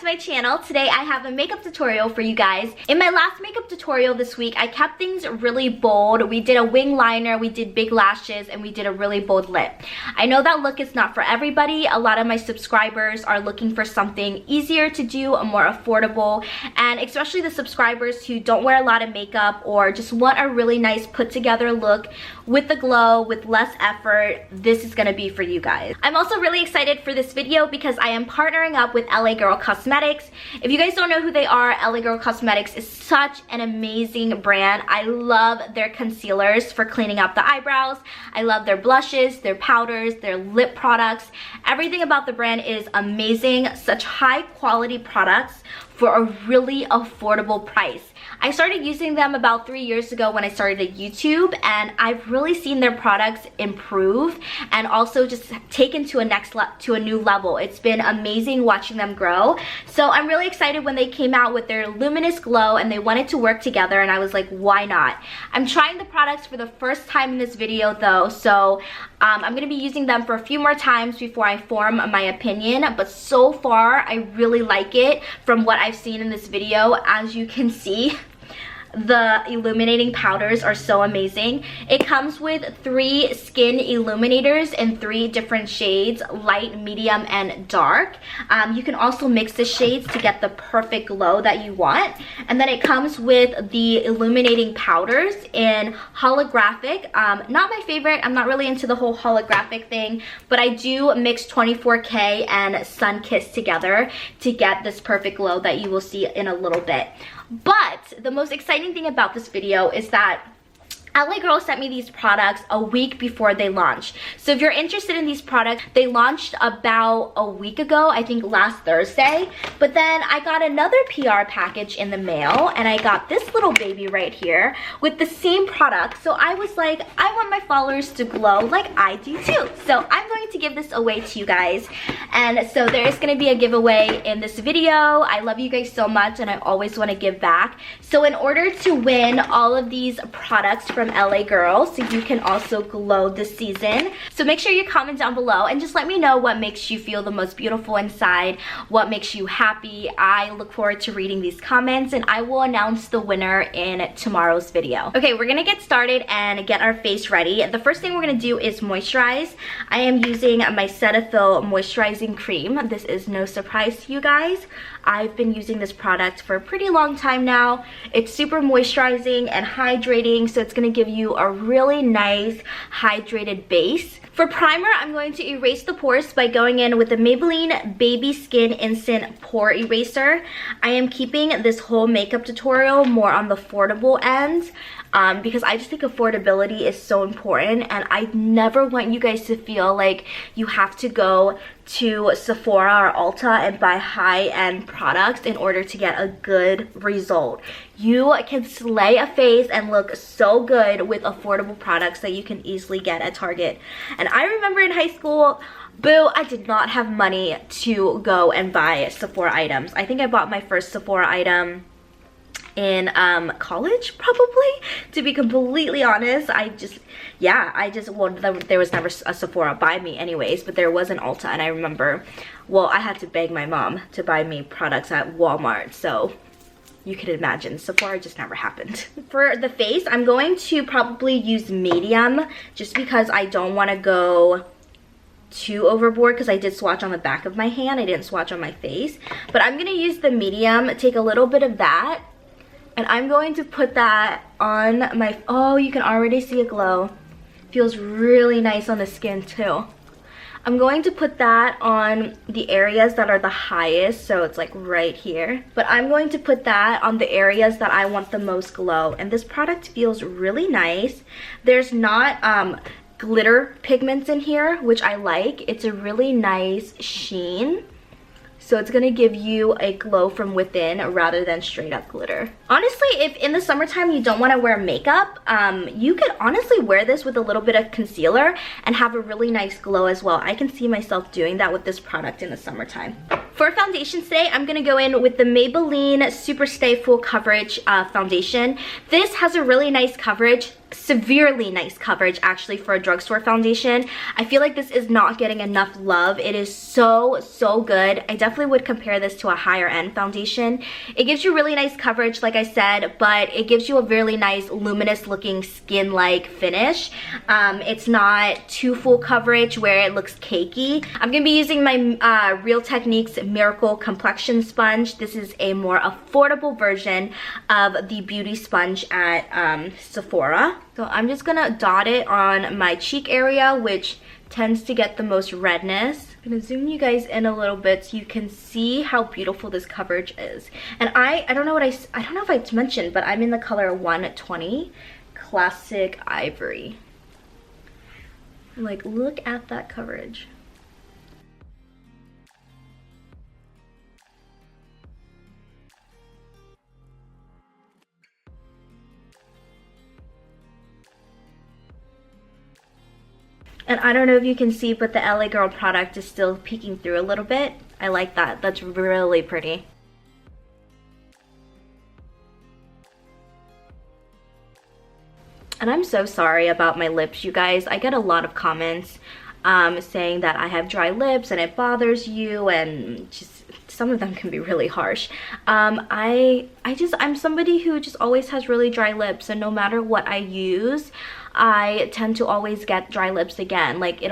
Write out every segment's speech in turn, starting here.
my channel. Today I have a makeup tutorial for you guys. In my last makeup tutorial this week, I kept things really bold. We did a wing liner, we did big lashes, and we did a really bold lip. I know that look is not for everybody. A lot of my subscribers are looking for something easier to do, more affordable, and especially the subscribers who don't wear a lot of makeup or just want a really nice put together look with the glow, with less effort. This is gonna be for you guys. I'm also really excited for this video because I am partnering up with LA Girl Cosmetics. If you guys don't know who they are, LA Girl Cosmetics is such an amazing brand. I love their concealers for cleaning up the eyebrows. I love their blushes, their powders, their lip products. Everything about the brand is amazing. Such high quality products for a really affordable price. I started using them about 3 years ago when I started a YouTube, and I've really seen their products improve and also just taken to a new level. It's been amazing watching them grow. So I'm really excited when they came out with their Luminous Glow and they wanted to work together, and I was like, why not? I'm trying the products for the first time in this video though, so I'm gonna be using them for a few more times before I form my opinion, but so far I really like it from what I've seen in this video. As you can see, the illuminating powders are so amazing. It comes with 3 skin illuminators in 3 different shades, light, medium, and dark. You can also mix the shades to get the perfect glow that you want. And then it comes with the illuminating powders in holographic. Not my favorite. I'm not really into the whole holographic thing, but I do mix 24K and Sun Kiss together to get this perfect glow that you will see in a little bit. But the most exciting thing about this video is that LA Girl sent me these products a week before they launched. So if you're interested in these products, they launched about a week ago, I think last Thursday. But then I got another PR package in the mail, and I got this little baby right here with the same product. So I was like, I want my followers to glow like I do too. So I'm going to give this away to you guys. And so there is going to be a giveaway in this video. I love you guys so much, and I always want to give back. So in order to win all of these products from LA Girl, so you can also glow this season, so make sure you comment down below and just let me know what makes you feel the most beautiful inside, what makes you happy. I look forward to reading these comments, and I will announce the winner in tomorrow's video. Okay, we're gonna get started and get our face ready. The first thing we're gonna do is moisturize. I am using my Cetaphil moisturizing cream. This is no surprise to you guys. I've been using this product for a pretty long time now. It's super moisturizing and hydrating, so it's gonna give you a really nice hydrated base. For primer, I'm going to erase the pores by going in with the Maybelline Baby Skin Instant Pore Eraser. I am keeping this whole makeup tutorial more on the affordable end because I just think affordability is so important, and I never want you guys to feel like you have to go to Sephora or Ulta and buy high-end products in order to get a good result. You can slay a face and look so good with affordable products that you can easily get at Target. And I remember in high school, boo, I did not have money to go and buy Sephora items. I think I bought my first Sephora item in college, probably, to be completely honest. Well, there was never a Sephora by me anyways, but there was an Ulta, and I remember, well, I had to beg my mom to buy me products at Walmart, so you could imagine, Sephora just never happened. For the face, I'm going to probably use medium, just because I don't want to go too overboard, because I did swatch on the back of my hand, I didn't swatch on my face. But I'm gonna use the medium, take a little bit of that, and I'm going to put that on my, oh, you can already see a glow. Feels really nice on the skin too. I'm going to put that on the areas that are the highest, so it's like right here. But I'm going to put that on the areas that I want the most glow. And this product feels really nice. There's not glitter pigments in here, which I like. It's a really nice sheen. So it's gonna give you a glow from within rather than straight up glitter. Honestly, if in the summertime you don't wanna wear makeup, you could honestly wear this with a little bit of concealer and have a really nice glow as well. I can see myself doing that with this product in the summertime. For foundation today, I'm gonna go in with the Maybelline Super Stay Full Coverage foundation. This has a really nice coverage, severely nice coverage actually for a drugstore foundation. I feel like this is not getting enough love. It is so good. I definitely would compare this to a higher end foundation. It gives you really nice coverage, like I said, but it gives you a really nice luminous looking skin-like finish. It's not too full coverage where it looks cakey. I'm gonna be using my Real Techniques Miracle Complexion sponge. This is a more affordable version of the beauty sponge at Sephora. So I'm just gonna dot it on my cheek area, which tends to get the most redness. I'm gonna zoom you guys in a little bit so you can see how beautiful this coverage is. And I don't know if I mentioned, but I'm in the color 120 Classic Ivory. Like, look at that coverage. And I don't know if you can see, but the LA Girl product is still peeking through a little bit. I like that. That's really pretty. And I'm so sorry about my lips, you guys. I get a lot of comments saying that I have dry lips and it bothers you, and just some of them can be really harsh. I'm somebody who just always has really dry lips, and no matter what I use, I tend to always get dry lips again. Like,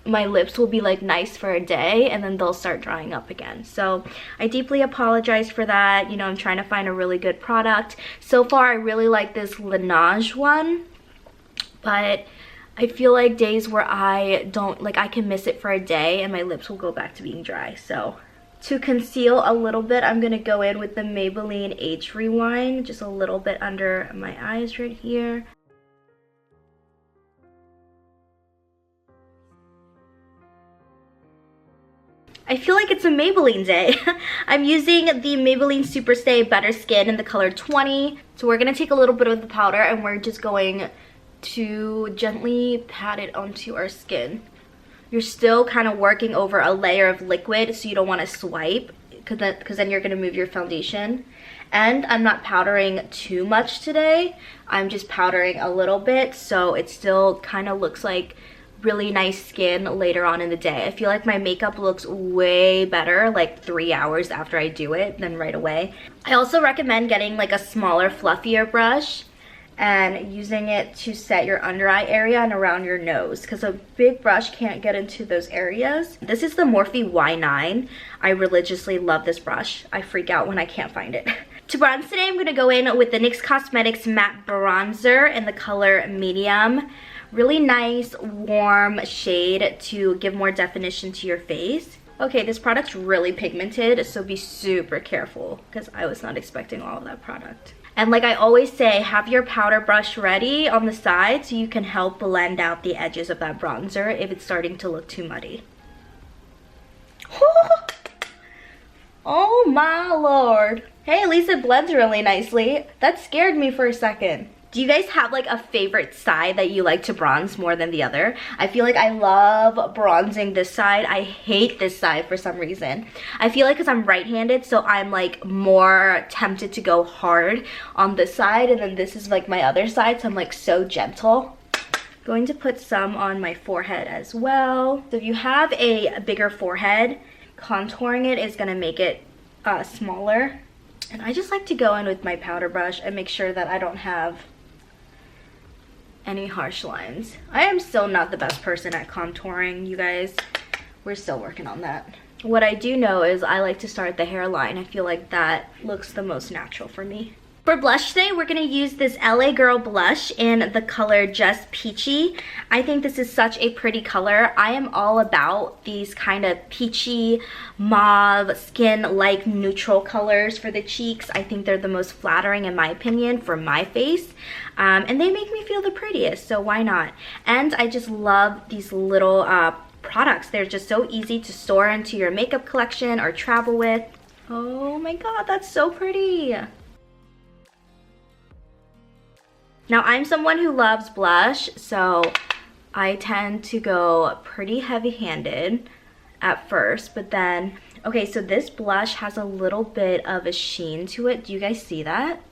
my lips will be like nice for a day and then they'll start drying up again. So I deeply apologize for that. You know, I'm trying to find a really good product. So far I really like this Laneige one, but I feel like days where I can miss it for a day and my lips will go back to being dry. So to conceal a little bit, I'm gonna go in with the Maybelline Age Rewind, just a little bit under my eyes right here. I feel like it's a Maybelline day. I'm using the Maybelline Superstay Better Skin in the color 20. So we're gonna take a little bit of the powder and we're just going to gently pat it onto our skin. You're still kind of working over a layer of liquid, so you don't want to swipe, because then you're gonna move your foundation. And I'm not powdering too much today. I'm just powdering a little bit, so it still kind of looks like really nice skin later on in the day. I feel like my makeup looks way better like 3 hours after I do it than right away. I also recommend getting like a smaller, fluffier brush and using it to set your under eye area and around your nose, because a big brush can't get into those areas. This is the Morphe Y9. I religiously love this brush. I freak out when I can't find it. To bronze today, I'm gonna go in with the NYX Cosmetics Matte Bronzer in the color Medium. Really nice, warm shade to give more definition to your face. Okay, this product's really pigmented, so be super careful, because I was not expecting all of that product. And like I always say, have your powder brush ready on the side so you can help blend out the edges of that bronzer if it's starting to look too muddy. Oh my lord. Hey, at least it blends really nicely. That scared me for a second. Do you guys have like a favorite side that you like to bronze more than the other? I feel like I love bronzing this side. I hate this side for some reason. I feel like because I'm right-handed, so I'm like more tempted to go hard on this side, and then this is like my other side, so I'm like so gentle. Going to put some on my forehead as well. So if you have a bigger forehead, contouring it is gonna make it smaller. And I just like to go in with my powder brush and make sure that I don't have any harsh lines. I am still not the best person at contouring, you guys. We're still working on that. What I do know is I like to start at the hairline. I feel like that looks the most natural for me. For blush today, we're gonna use this LA Girl blush in the color Just Peachy. I think this is such a pretty color. I am all about these kind of peachy, mauve, skin-like neutral colors for the cheeks. I think they're the most flattering in my opinion for my face. And they make me feel the prettiest, so why not? And I just love these little products. They're just so easy to store into your makeup collection or travel with. Oh my god, that's so pretty. Now, I'm someone who loves blush, so I tend to go pretty heavy-handed at first, but then, okay, so this blush has a little bit of a sheen to it. Do you guys see that?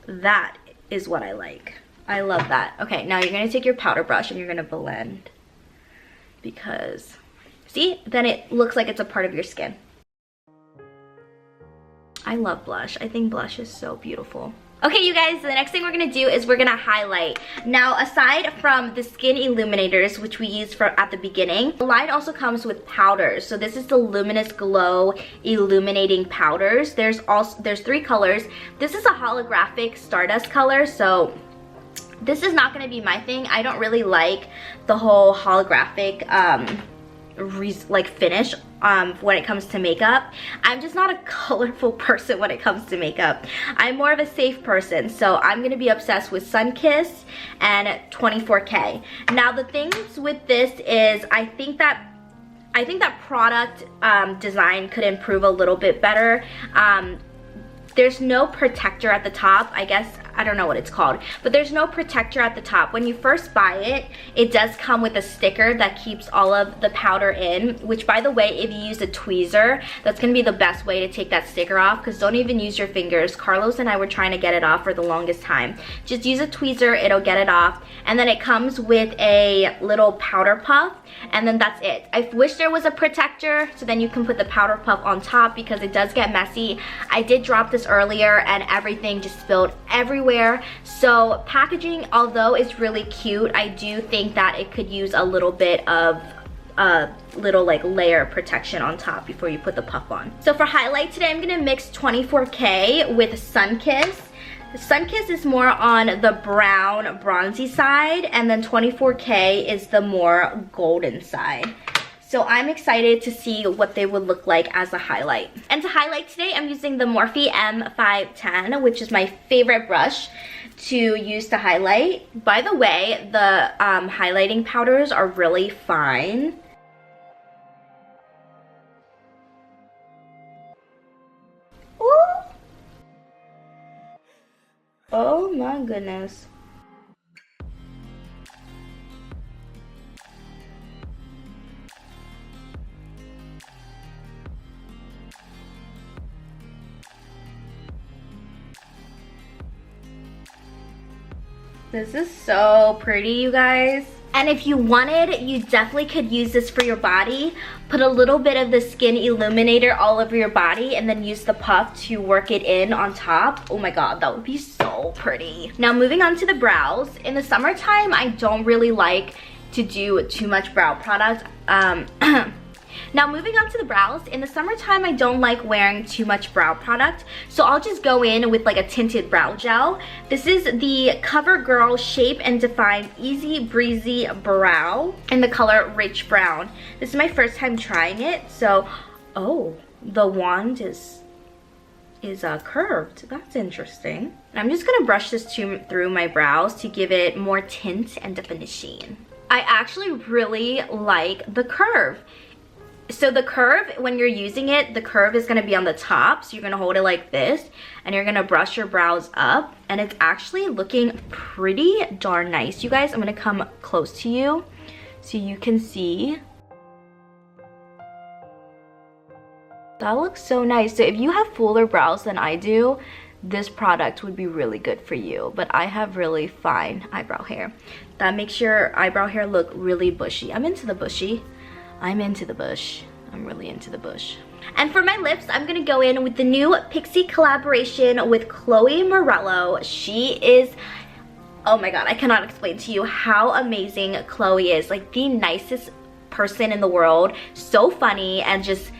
That is what I like. I love that. Okay, now you're gonna take your powder brush and you're gonna blend. Because, see? Then it looks like it's a part of your skin. I love blush. I think blush is so beautiful. Okay, you guys, the next thing we're gonna do is we're gonna highlight. Now, aside from the skin illuminators, which we used at the beginning, the line also comes with powders. So this is the Luminous Glow Illuminating Powders. There's 3 colors. This is a holographic Stardust color, so this is not gonna be my thing. I don't really like the whole holographic finish when it comes to makeup. I'm just not a colorful person when it comes to makeup. I'm more of a safe person, so I'm gonna be obsessed with Sunkissed and 24K. Now the things with this is I think that product design could improve a little bit better. There's no protector at the top. I don't know what it's called, but there's no protector at the top. When you first buy it, it does come with a sticker that keeps all of the powder in, which, by the way, if you use a tweezer, that's gonna be the best way to take that sticker off, because don't even use your fingers. Carlos and I were trying to get it off for the longest time. Just use a tweezer, it'll get it off. And then it comes with a little powder puff, and then that's it. I wish there was a protector, so then you can put the powder puff on top, because it does get messy. I did drop this earlier, and everything just spilled everywhere. So packaging, although it's really cute, I do think that it could use a little bit of little layer protection on top before you put the puff on. So for highlight today, I'm gonna mix 24K with Sunkissed. Sunkissed is more on the brown bronzy side, and then 24K is the more golden side. So I'm excited to see what they would look like as a highlight. And to highlight today, I'm using the Morphe M510, which is my favorite brush to use to highlight. By the way, the highlighting powders are really fine. Ooh. Oh my goodness. This is so pretty, you guys. And if you wanted, you definitely could use this for your body. Put a little bit of the skin illuminator all over your body and then use the puff to work it in on top. Oh my god, that would be so pretty. Now moving on to the brows. In the summertime, I don't really like to do too much brow product. Now moving on to the brows, in the summertime I don't like wearing too much brow product, so I'll just go in with like a tinted brow gel. This is the CoverGirl Shape and Define Easy Breezy Brow in the color Rich Brown. This is my first time trying it, so oh, the wand is curved. That's interesting. I'm just gonna brush this through my brows to give it more tint and definition. I actually really like the curve. So the curve, when you're using it, the curve is going to be on the top. So you're going to hold it like this and you're going to brush your brows up. And it's actually looking pretty darn nice. You guys, I'm going to come close to you so you can see. That looks so nice. So if you have fuller brows than I do, this product would be really good for you. But I have really fine eyebrow hair. That makes your eyebrow hair look really bushy. I'm into the bushy. I'm into the bush. I'm really into the bush. And for my lips, I'm gonna go in with the new Pixie collaboration with Chloe Morello. She is, oh my god, I cannot explain to you how amazing Chloe is. Like the nicest person in the world. So funny and just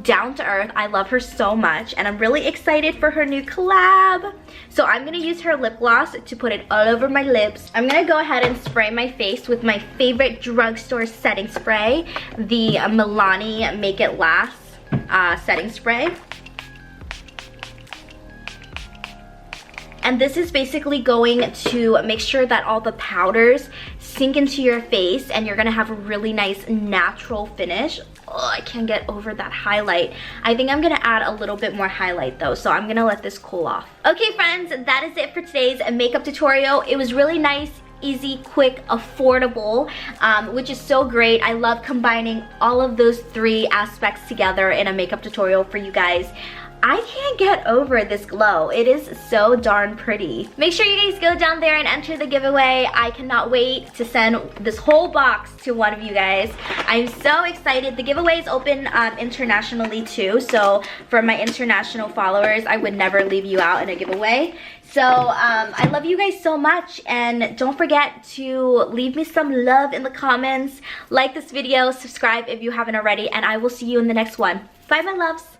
down to earth. I love her so much and I'm really excited for her new collab. So I'm gonna use her lip gloss to put it all over my lips. I'm gonna go ahead and spray my face with my favorite drugstore setting spray, the Milani Make It Last setting spray. And this is basically going to make sure that all the powders sink into your face and you're gonna have a really nice natural finish. Oh, I can't get over that highlight. I think I'm gonna add a little bit more highlight though, so I'm gonna let this cool off. Okay friends, that is it for today's makeup tutorial. It was really nice, easy, quick, affordable, which is so great. I love combining all of those 3 aspects together in a makeup tutorial for you guys. I can't get over this glow. It is so darn pretty. Make sure you guys go down there and enter the giveaway. I cannot wait to send this whole box to one of you guys. I'm so excited. The giveaway is open internationally too, so for my international followers, I would never leave you out in a giveaway. So I love you guys so much, and don't forget to leave me some love in the comments, like this video, subscribe if you haven't already, and I will see you in the next one. Bye my loves.